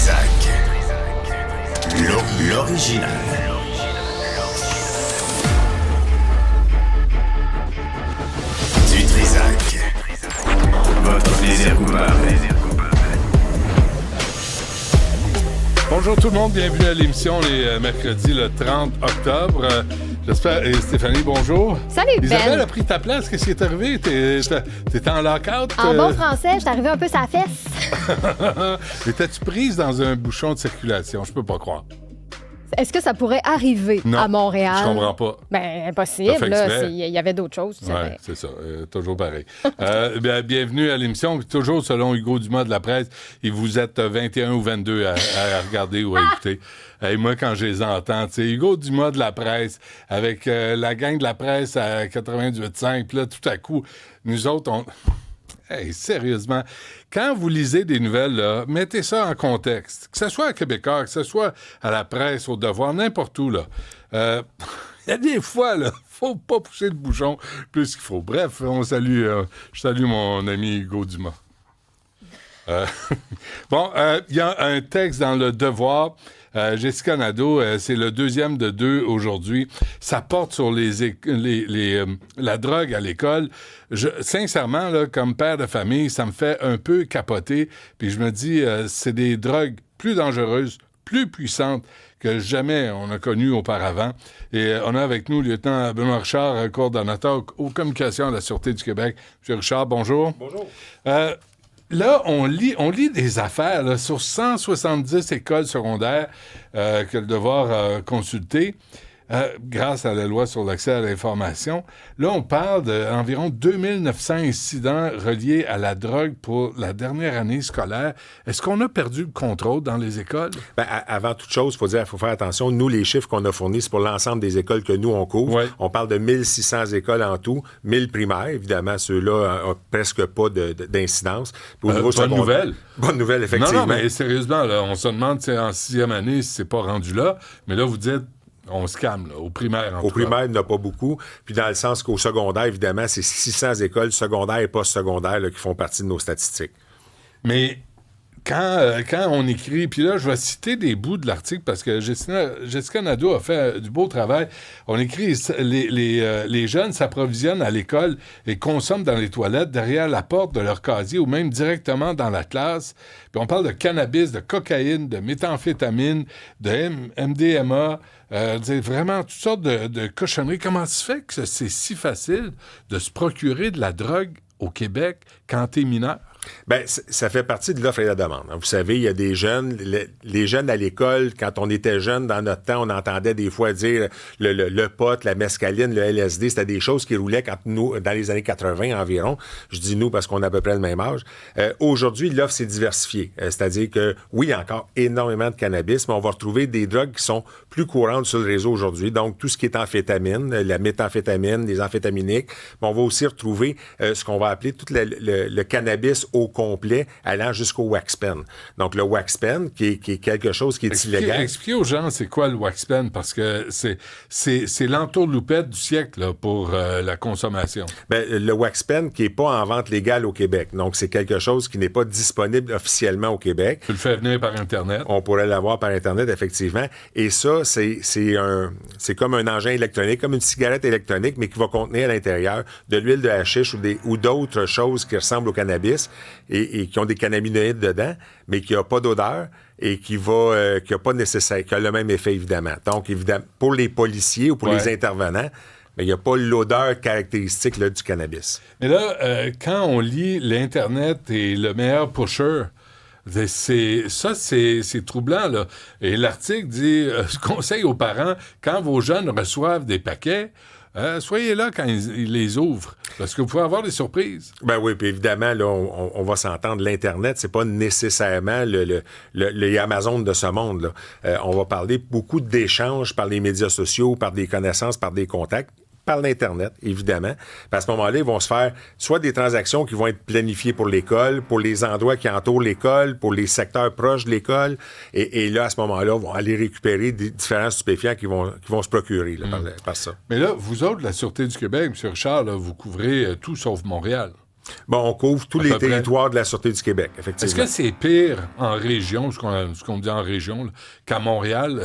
Trizac. L'original. Du Trizac. Votre plaisir coupable. Bonjour tout le monde, bienvenue à l'émission les mercredis le 30 octobre. J'espère. Et Stéphanie, bonjour. Salut, Ben. Isabelle a pris ta place. Qu'est-ce qui est arrivé? T'étais en lock-out? En bon français, je suis arrivé un peu sa fesse. Étais-tu prise dans un bouchon de circulation? Je peux pas croire. Est-ce que ça pourrait arriver Non, à Montréal? je comprends pas. Ben, T'as impossible. fait Là, exprès? il y avait d'autres choses. Tu Oui, savais. c'est ça. Toujours pareil. Bienvenue à l'émission. Toujours selon Hugo Dumas de la presse, et vous êtes 21 ou 22 à regarder ou à écouter. Et moi, quand je les entends, tu sais, Hugo Dumas de la presse, avec la gang de la presse à 98.5, puis là, tout à coup, nous autres, on... Hey, sérieusement, quand vous lisez des nouvelles, là, mettez ça en contexte. Que ce soit à Québécois, que ce soit à la presse, au Devoir, n'importe où, là. Il y a des fois, là, faut pas pousser le bouchon plus qu'il faut. Bref, je salue mon ami Hugo Dumas. Il y a un texte dans le Devoir. Jessica Nadeau, c'est le deuxième de 2 aujourd'hui. Ça porte sur la drogue à l'école. Sincèrement, là, comme père de famille, ça me fait un peu capoter. Puis je me dis, c'est des drogues plus dangereuses, plus puissantes que jamais on a connues auparavant. Et on a avec nous le lieutenant Benoît Richard, coordonnateur aux communications de la Sûreté du Québec. M. Richard, bonjour. Bonjour. Là, on lit des affaires là, sur 170 écoles secondaires que le Devoir a consultées grâce à la loi sur l'accès à l'information. Là, on parle d'environ 2900 incidents reliés à la drogue pour la dernière année scolaire. Est-ce qu'on a perdu le contrôle dans les écoles? Ben, avant toute chose, il faut faire attention. Nous, les chiffres qu'on a fournis, c'est pour l'ensemble des écoles que nous, on couvre. Ouais. On parle de 1600 écoles en tout, 1000 primaires. Évidemment, ceux-là n'ont presque pas d'incidence. Puis au niveau Bonne nouvelle. Bonne nouvelle, effectivement. Non, mais sérieusement, là, on se demande en 6e année si c'est pas rendu là. Mais là, vous dites, on se calme, là, au primaire, en tout cas. Au primaire, il n'y en a pas beaucoup. Puis dans le sens qu'au secondaire, évidemment, c'est 600 écoles secondaires et post-secondaires là, qui font partie de nos statistiques. Mais quand on écrit, puis là, je vais citer des bouts de l'article parce que Jessica Nadeau a fait du beau travail. On écrit les jeunes s'approvisionnent à l'école et consomment dans les toilettes derrière la porte de leur casier ou même directement dans la classe. Puis on parle de cannabis, de cocaïne, de méthamphétamine, de MDMA, vraiment toutes sortes de cochonneries. Comment se fait que c'est si facile de se procurer de la drogue au Québec quand t'es mineur? Bien, ça fait partie de l'offre et la demande. Vous savez, il y a des jeunes, les jeunes à l'école, quand on était jeunes, dans notre temps, on entendait des fois dire le pot, la mescaline, le LSD, c'était des choses qui roulaient quand nous, dans les années 80 environ. Je dis nous parce qu'on a à peu près le même âge. Aujourd'hui, l'offre s'est diversifiée. C'est-à-dire que, oui, il y a encore énormément de cannabis, mais on va retrouver des drogues qui sont plus courantes sur le réseau aujourd'hui. Donc, tout ce qui est amphétamine, la méthamphétamine, les amphétaminiques. Mais on va aussi retrouver ce qu'on va appeler tout le cannabis au complet, allant jusqu'au wax pen. Donc, le wax pen, qui est quelque chose qui est illégal. Expliquez aux gens, c'est quoi le wax pen? Parce que c'est l'entourloupette du siècle là, pour la consommation. Ben, le wax pen qui n'est pas en vente légale au Québec. Donc, c'est quelque chose qui n'est pas disponible officiellement au Québec. Tu le fais venir par Internet. On pourrait l'avoir par Internet, effectivement. Et ça, c'est comme un engin électronique, comme une cigarette électronique, mais qui va contenir à l'intérieur de l'huile de hashish ou d'autres choses qui ressemblent au cannabis et qui ont des cannabinoïdes dedans, mais qui n'a pas d'odeur et qui a pas nécessaire, qui a le même effet, évidemment. Donc, évidemment, pour les policiers ou pour les intervenants, mais il n'y a pas l'odeur caractéristique là, du cannabis. Mais là, quand on lit l'Internet et le meilleur pusher, c'est troublant, là. Et l'article dit conseil aux parents, quand vos jeunes reçoivent des paquets, soyez là quand ils les ouvrent, parce que vous pouvez avoir des surprises. Ben oui, puis évidemment, là, on va s'entendre, l'Internet, c'est pas nécessairement les Amazon de ce monde, là. On va parler beaucoup d'échanges par les médias sociaux, par des connaissances, par des contacts. Par l'Internet, évidemment. Puis à ce moment-là, ils vont se faire soit des transactions qui vont être planifiées pour l'école, pour les endroits qui entourent l'école, pour les secteurs proches de l'école. Et là, à ce moment-là, ils vont aller récupérer des différents stupéfiants qui vont se procurer là, par ça. Mais là, vous autres, la Sûreté du Québec, M. Richard, là, vous couvrez tout sauf Montréal. Bon, on couvre tous À les peu près. territoires de la Sûreté du Québec, Est-ce effectivement. que c'est pire en région, ce qu'on dit en région, là, qu'à Montréal?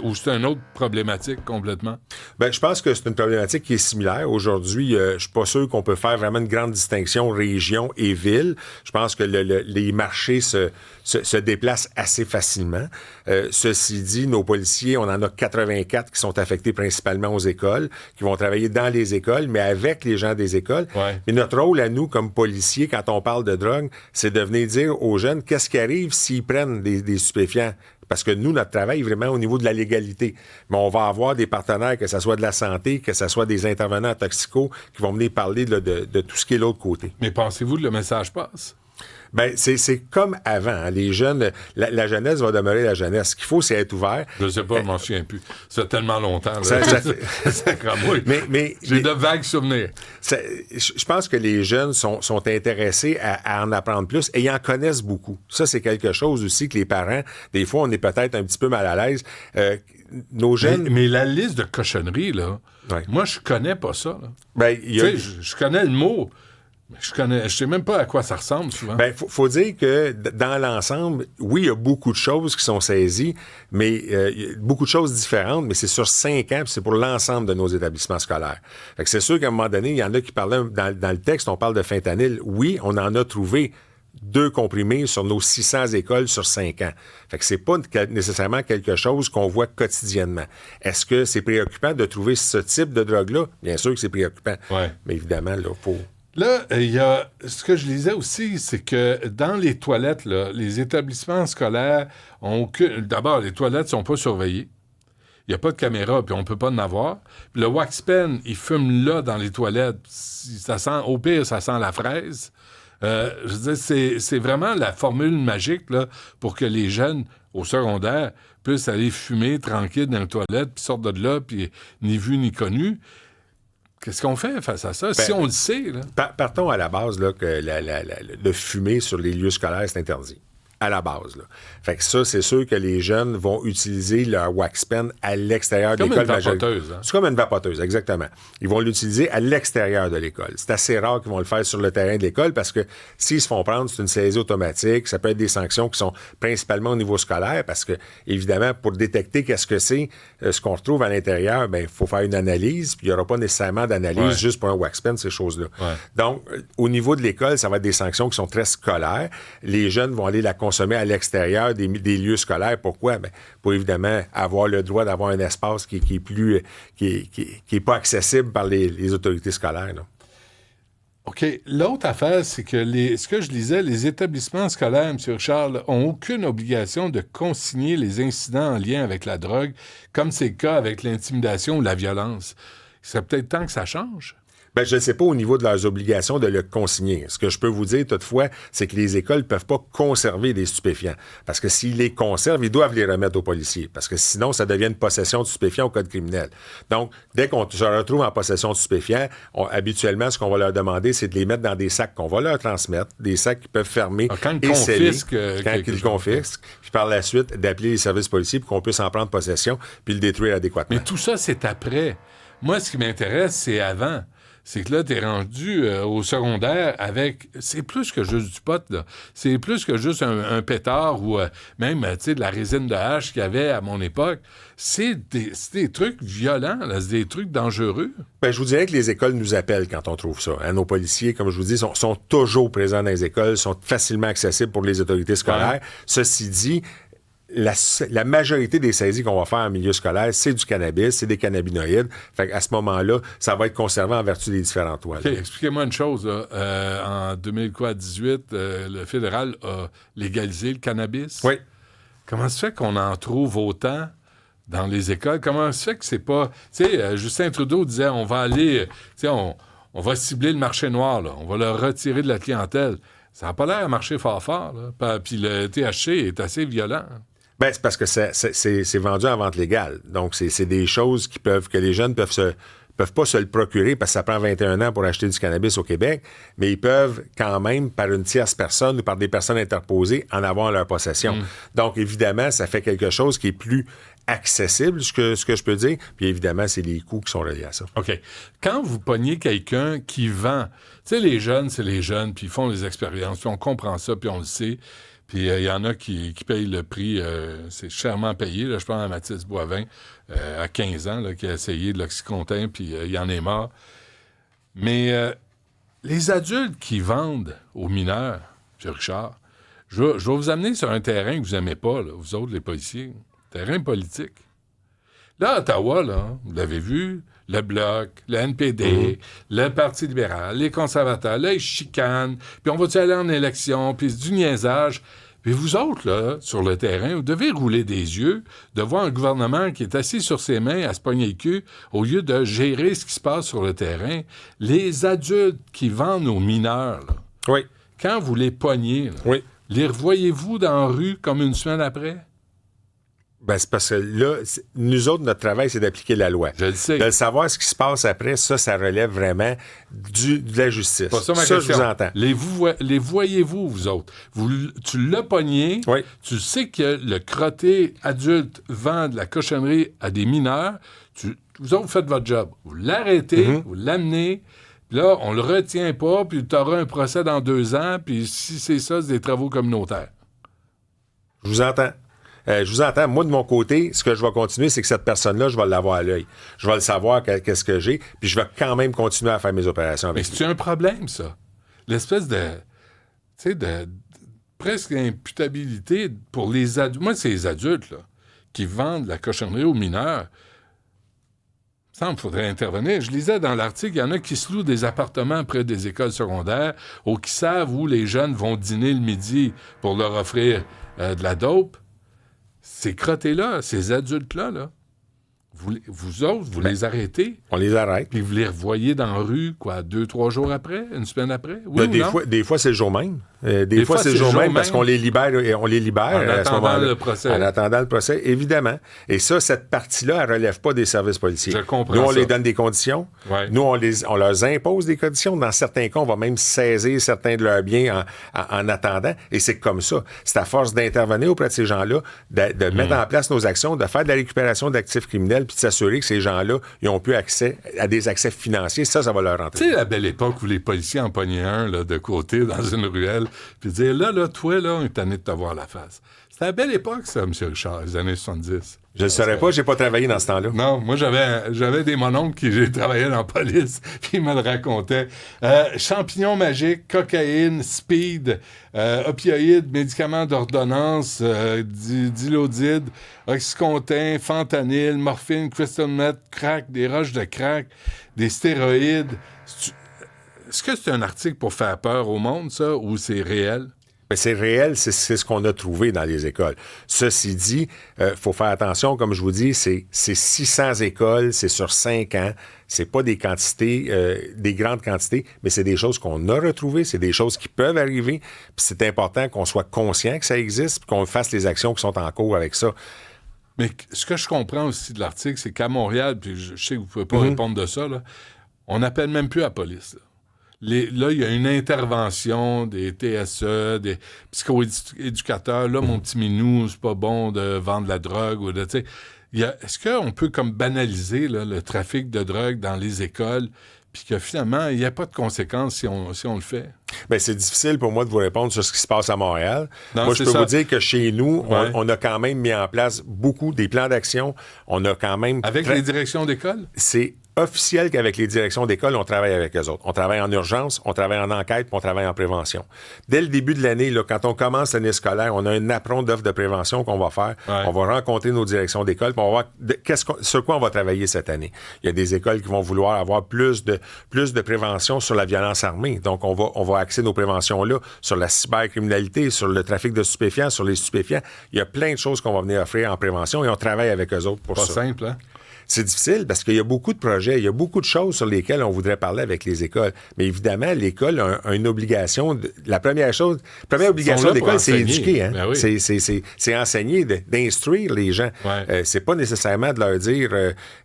Ou c'est une autre problématique complètement? Ben, je pense que c'est une problématique qui est similaire. Aujourd'hui, je suis pas sûr qu'on peut faire vraiment une grande distinction région et ville. Je pense que les marchés se déplacent assez facilement. Ceci dit, nos policiers, on en a 84 qui sont affectés principalement aux écoles, qui vont travailler dans les écoles, mais avec les gens des écoles. Ouais. Mais notre rôle à nous, comme policiers, quand on parle de drogue, c'est de venir dire aux jeunes qu'est-ce qui arrive s'ils prennent des stupéfiants. Parce que nous, notre travail est vraiment au niveau de la légalité. Mais on va avoir des partenaires, que ce soit de la santé, que ce soit des intervenants toxicaux, qui vont venir parler de tout ce qui est l'autre côté. Mais pensez-vous que le message passe? Ben, c'est comme avant. Hein. Les jeunes, la jeunesse va demeurer la jeunesse. Ce qu'il faut, c'est être ouvert. Je sais pas, je m'en souviens plus. Ça fait tellement longtemps. Là. Ça fait- Ça cramouille. Mais J'ai de vagues souvenirs. je pense que les jeunes sont intéressés à en apprendre plus et ils en connaissent beaucoup. Ça, c'est quelque chose aussi que les parents, des fois, on est peut-être un petit peu mal à l'aise. Nos jeunes... Mais la liste de cochonneries, là, Ouais. moi, je connais pas ça. Là. Ben, il y a... Tu sais, je connais le mot, mais je sais même pas à quoi ça ressemble souvent. Ben, faut dire que dans l'ensemble, oui, il y a beaucoup de choses qui sont saisies, mais il y a beaucoup de choses différentes, mais c'est sur 5 ans, puis c'est pour l'ensemble de nos établissements scolaires. Fait que c'est sûr qu'à un moment donné, il y en a qui parlaient, dans le texte, on parle de fentanyl. Oui, on en a trouvé 2 comprimés sur nos 600 écoles sur 5 ans. Fait que c'est pas nécessairement quelque chose qu'on voit quotidiennement. Est-ce que c'est préoccupant de trouver ce type de drogue-là? Bien sûr que c'est préoccupant. Ouais. Mais évidemment, là, faut... Là, il y a ce que je lisais aussi, c'est que dans les toilettes, là, les établissements scolaires ont aucun... D'abord, les toilettes sont pas surveillées. Il n'y a pas de caméra, puis on peut pas en avoir. Puis le wax pen, il fume là dans les toilettes. Ça sent, au pire, ça sent la fraise. Je veux dire, c'est vraiment la formule magique là, pour que les jeunes au secondaire puissent aller fumer tranquille dans les toilettes, puis sortent de là, puis ni vu ni connu. Qu'est-ce qu'on fait face à ça? Si on le sait, là. Partons à la base là, que le fumer sur les lieux scolaires, c'est interdit. À la base. Là. Fait que ça, c'est sûr que les jeunes vont utiliser leur wax pen à l'extérieur de Comme l'école. une vapoteuse, hein? C'est comme une vapoteuse, exactement. Ils vont l'utiliser à l'extérieur de l'école. C'est assez rare qu'ils vont le faire sur le terrain de l'école parce que s'ils se font prendre, c'est une saisie automatique. Ça peut être des sanctions qui sont principalement au niveau scolaire parce que, évidemment, pour détecter qu'est-ce que c'est, ce qu'on retrouve à l'intérieur, ben il faut faire une analyse, puis il n'y aura pas nécessairement d'analyse juste pour un wax pen, ces choses-là. Ouais. Donc, au niveau de l'école, ça va être des sanctions qui sont très scolaires. Les jeunes vont aller la consommer à l'extérieur des lieux scolaires. Pourquoi? Ben, pour évidemment avoir le droit d'avoir un espace qui est plus qui est pas accessible par les autorités scolaires. Là. OK. L'autre affaire, c'est que ce que je lisais, les établissements scolaires, M. Richard, ont aucune obligation de consigner les incidents en lien avec la drogue, comme c'est le cas avec l'intimidation ou la violence. Il serait peut-être temps que ça change. Ben, je ne sais pas au niveau de leurs obligations de le consigner. Ce que je peux vous dire, toutefois, c'est que les écoles ne peuvent pas conserver des stupéfiants. Parce que s'ils les conservent, ils doivent les remettre aux policiers. Parce que sinon, ça devient une possession de stupéfiants au code criminel. Donc, dès qu'on se retrouve en possession de stupéfiants, habituellement, ce qu'on va leur demander, c'est de les mettre dans des sacs qu'on va leur transmettre, des sacs qui peuvent fermer Quand ils et sceller. confisquent, Quand ils confisquent. Puis par la suite, d'appeler les services policiers pour qu'on puisse en prendre possession puis le détruire adéquatement. Mais tout ça, c'est après. Moi, ce qui m'intéresse, c'est avant. C'est que là, t'es rendu au secondaire avec... C'est plus que juste du pot, là. C'est plus que juste un pétard ou même, tu sais, de la résine de hache qu'il y avait à mon époque. C'est des trucs violents, là. C'est des trucs dangereux. Ben, je vous dirais que les écoles nous appellent quand on trouve ça. Hein, nos policiers, comme je vous dis, sont toujours présents dans les écoles, sont facilement accessibles pour les autorités scolaires. Ouais. Ceci dit... La majorité des saisies qu'on va faire en milieu scolaire, c'est du cannabis, c'est des cannabinoïdes. Fait qu'à ce moment-là, ça va être conservé en vertu des différentes toiles. OK, expliquez-moi une chose. Là. En 2018, le fédéral a légalisé le cannabis. Oui. Comment se fait qu'on en trouve autant dans les écoles? Comment se fait que c'est pas... Tu sais, Justin Trudeau disait, on va aller... Tu sais, on va cibler le marché noir, là. On va le retirer de la clientèle. Ça n'a pas l'air à marcher fort, là. Puis le THC est assez violent. Ben, c'est parce que c'est vendu en vente légale. Donc, c'est des choses que les jeunes peuvent pas se le procurer parce que ça prend 21 ans pour acheter du cannabis au Québec, mais ils peuvent quand même, par une tierce personne ou par des personnes interposées, en avoir en leur possession. Donc, évidemment, ça fait quelque chose qui est plus accessible, ce que je peux dire. Puis évidemment, c'est les coûts qui sont reliés à ça. OK. Quand vous pognez quelqu'un qui vend, tu sais, les jeunes, c'est les jeunes, puis ils font les expériences, puis on comprend ça, puis on le sait. Puis il y en a qui payent le prix, c'est chèrement payé. Là, je pense à Mathis Boivin, à 15 ans, là, qui a essayé de l'Oxycontin, puis il en est mort. Mais les adultes qui vendent aux mineurs, M. Richard, je vais vous amener sur un terrain que vous n'aimez pas, là, vous autres, les policiers. Terrain politique. Là, à Ottawa, là, vous l'avez vu, le Bloc, le NPD, le Parti libéral, les conservateurs, là, ils chicanent, puis on va-tu aller en élection, puis c'est du niaisage. Puis vous autres, là, sur le terrain, vous devez rouler des yeux de voir un gouvernement qui est assis sur ses mains à se pogner le cul au lieu de gérer ce qui se passe sur le terrain. Les adultes qui vendent aux mineurs, là, Oui. quand vous les pognez, là, les revoyez-vous dans la rue comme une semaine après? Ben, c'est parce que là, nous autres, notre travail, c'est d'appliquer la loi. Je le sais. De savoir ce qui se passe après, ça relève vraiment de la justice. Pas ça, ma ça question. Je vous entends. Les voyez-vous, vous autres? Tu l'as pogné, Oui. tu sais que le crotté adulte vend de la cochonnerie à des mineurs, vous autres, vous faites votre job. Vous l'arrêtez, vous l'amenez, puis là, on le retient pas, puis tu auras un procès dans 2 ans, puis si c'est ça, c'est des travaux communautaires. Je vous entends. Je vous entends. Moi, de mon côté, ce que je vais continuer, c'est que cette personne-là, je vais l'avoir à l'œil. Je vais le savoir qu'est-ce que j'ai, puis je vais quand même continuer à faire mes opérations avec Mais c'est un problème, ça. L'espèce de... Tu sais, de presque imputabilité pour les adultes. Moi, c'est les adultes, là, qui vendent la cochonnerie aux mineurs. Il me faudrait intervenir. Je lisais dans l'article, il y en a qui se louent des appartements près des écoles secondaires ou qui savent où les jeunes vont dîner le midi pour leur offrir de la dope. Ces crottés-là, ces adultes-là, là, vous autres, vous les arrêtez. On les arrête. Puis vous les revoyez dans la rue, 2-3 jours après, une semaine après? Oui, des fois, c'est le jour même. Des fois, c'est le jour même parce qu'on les libère en attendant le procès. En attendant le procès, évidemment. Et ça, cette partie-là, elle ne relève pas des services policiers. Je comprends. Nous, on ça. les donne des conditions. Ouais. Nous, on leur impose des conditions. Dans certains cas, on va même saisir certains de leurs biens en attendant. Et c'est comme ça. C'est à force d'intervenir auprès de ces gens-là, de mettre en place nos actions, de faire de la récupération d'actifs criminels, puis de s'assurer que ces gens-là, ils ont pu accès à des accès financiers. Ça va leur rentrer. Tu sais, la belle époque où les policiers en pognaient un là, de côté dans une ruelle, puis dire là, toi, là, on est tanné de te voir la face. C'était la belle époque, ça, M. Richard, les années 70. Je ne le saurais pas, j'ai pas travaillé dans ce temps-là. Non, moi, j'avais des mononcles qui travaillaient dans la police, puis ils me le racontaient. Champignons magiques, cocaïne, speed, opioïdes, médicaments d'ordonnance, dilodide, oxycontin, fentanyl, morphine, crystal meth, crack, des roches de crack, des stéroïdes. Est-ce que c'est un article pour faire peur au monde, ça, ou c'est réel? Mais c'est réel, c'est ce qu'on a trouvé dans les écoles. Ceci dit, faut faire attention, comme je vous dis, c'est 600 écoles, c'est sur 5 ans. C'est pas des quantités, des grandes quantités, mais c'est des choses qu'on a retrouvées, c'est des choses qui peuvent arriver. Puis c'est important qu'on soit conscient que ça existe, puis qu'on fasse les actions qui sont en cours avec ça. Mais ce que je comprends aussi de l'article, c'est qu'à Montréal, puis je sais que vous pouvez pas répondre de ça, là, on n'appelle même plus la police, là. Là, il y a une intervention des TSE, des psychoéducateurs. Là, mon petit minou, c'est pas bon de vendre la drogue. Ou de, est-ce qu'on peut comme banaliser là, le trafic de drogue dans les écoles, puis que finalement, il n'y a pas de conséquences si on le fait? Bien, c'est difficile pour moi de vous répondre sur ce qui se passe à Montréal. Non, moi, je peux vous dire que chez nous, ouais. on a quand même mis en place des plans d'action. On a quand même... Avec les directions d'école? C'est officiel qu'avec les directions d'école, on travaille avec eux autres. On travaille en urgence, on travaille en enquête, puis on travaille en prévention. Dès le début de l'année, là, quand on commence l'année scolaire, on a un apron d'offres de prévention qu'on va faire. Ouais. On va rencontrer nos directions d'école, puis on va voir sur quoi on va travailler cette année. Il y a des écoles qui vont vouloir avoir plus de prévention sur la violence armée. Donc, on va axer nos préventions-là sur la cybercriminalité, sur le trafic de stupéfiants, sur les stupéfiants. Il y a plein de choses qu'on va venir offrir en prévention et on travaille avec eux autres pour ça. Pas simple, hein? C'est difficile parce qu'il y a beaucoup de projets, il y a beaucoup de choses sur lesquelles on voudrait parler avec les écoles. Mais évidemment, l'école a une obligation. La première obligation de l'école, c'est éduquer. Hein? Ben oui. C'est enseigner, d'instruire les gens. Ouais. C'est pas nécessairement de leur dire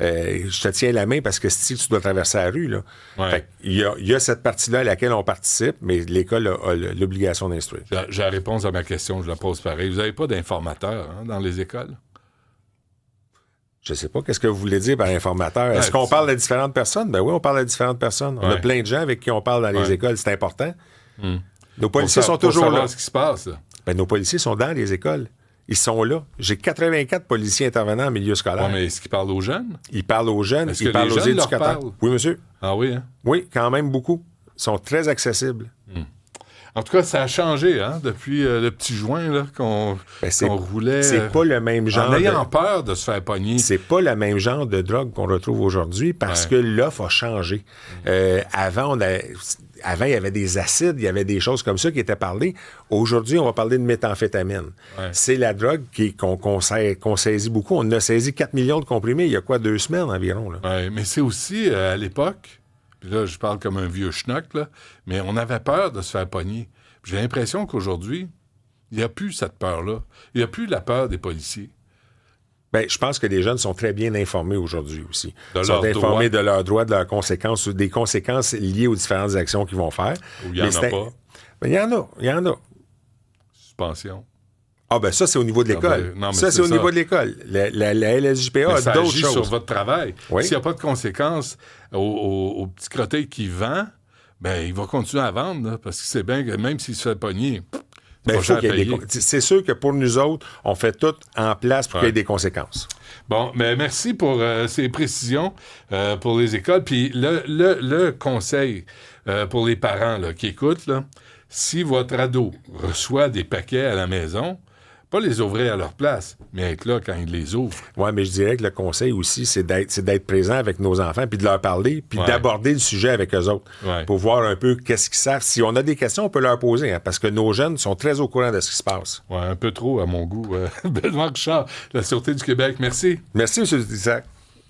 je te tiens la main parce que si tu dois traverser la rue. Là. Ouais. Fait il y a cette partie-là à laquelle on participe, mais l'école a l'obligation d'instruire. J'ai la réponse à ma question, je la pose pareil. Vous n'avez pas d'informateurs dans les écoles? Je sais pas, qu'est-ce que vous voulez dire par informateur? Est-ce qu'on parle à différentes personnes? Ben oui, on parle à différentes personnes. On a plein de gens avec qui on parle dans les écoles, c'est important. Nos policiers sont toujours là. Ce qui se passe, là. Ben, nos policiers sont dans les écoles. Ils sont là. J'ai 84 policiers intervenants en milieu scolaire. Ouais, mais est-ce qu'ils parlent aux jeunes? Ils parlent aux jeunes, Est-ce ils que parlent les aux jeunes leur éducateurs. parlent? Oui, monsieur. Ah oui, hein? Oui, quand même beaucoup. Ils sont très accessibles. En tout cas, ça a changé, hein, depuis le petit joint là, qu'on roulait. C'est pas le même genre. En ayant peur de se faire pogner. C'est pas le même genre de drogue qu'on retrouve aujourd'hui parce que l'offre a changé. Avant, il y avait des acides, il y avait des choses comme ça qui étaient parlées. Aujourd'hui, on va parler de méthamphétamine. Ouais. C'est la drogue qu'on saisit beaucoup. On a saisi 4 millions de comprimés il y a 2 semaines environ. Oui, mais c'est aussi, à l'époque, puis là, je parle comme un vieux schnock, là, mais on avait peur de se faire pogner. Puis j'ai l'impression qu'aujourd'hui, il n'y a plus cette peur-là. Il n'y a plus la peur des policiers. Bien, je pense que les jeunes sont très bien informés aujourd'hui aussi. Ils sont leurs informés droits. de leurs droits, de leurs conséquences, des conséquences liées aux différentes actions qu'ils vont faire. Ou il n'y en a pas. Bien, il y en a. Suspension. Ah, ben ça, c'est au niveau de l'école. Non, mais ça, c'est au niveau de l'école. La LSJPA Mais a ça d'autres agit choses. sur votre travail. Oui. S'il n'y a pas de conséquences au petit crotté qui vend, ben il va continuer à vendre, là, parce qu'il sait bien que même s'il se fait pogner, Ben, faut qu'il y ait c'est sûr que pour nous autres, on fait tout en place pour qu'il y ait des conséquences. Bon, mais merci pour ces précisions pour les écoles. Puis le conseil pour les parents là, qui écoutent, là, si votre ado reçoit des paquets à la maison, pas les ouvrir à leur place, mais être là quand ils les ouvrent. Oui, mais je dirais que le conseil aussi, c'est d'être présent avec nos enfants, puis de leur parler, puis d'aborder le sujet avec eux autres, pour voir un peu qu'est-ce qu'ils savent. Si on a des questions, on peut leur poser, hein, parce que nos jeunes sont très au courant de ce qui se passe. Oui, un peu trop à mon goût. Benoît Richard, la Sûreté du Québec, merci. Merci, M. Isaac.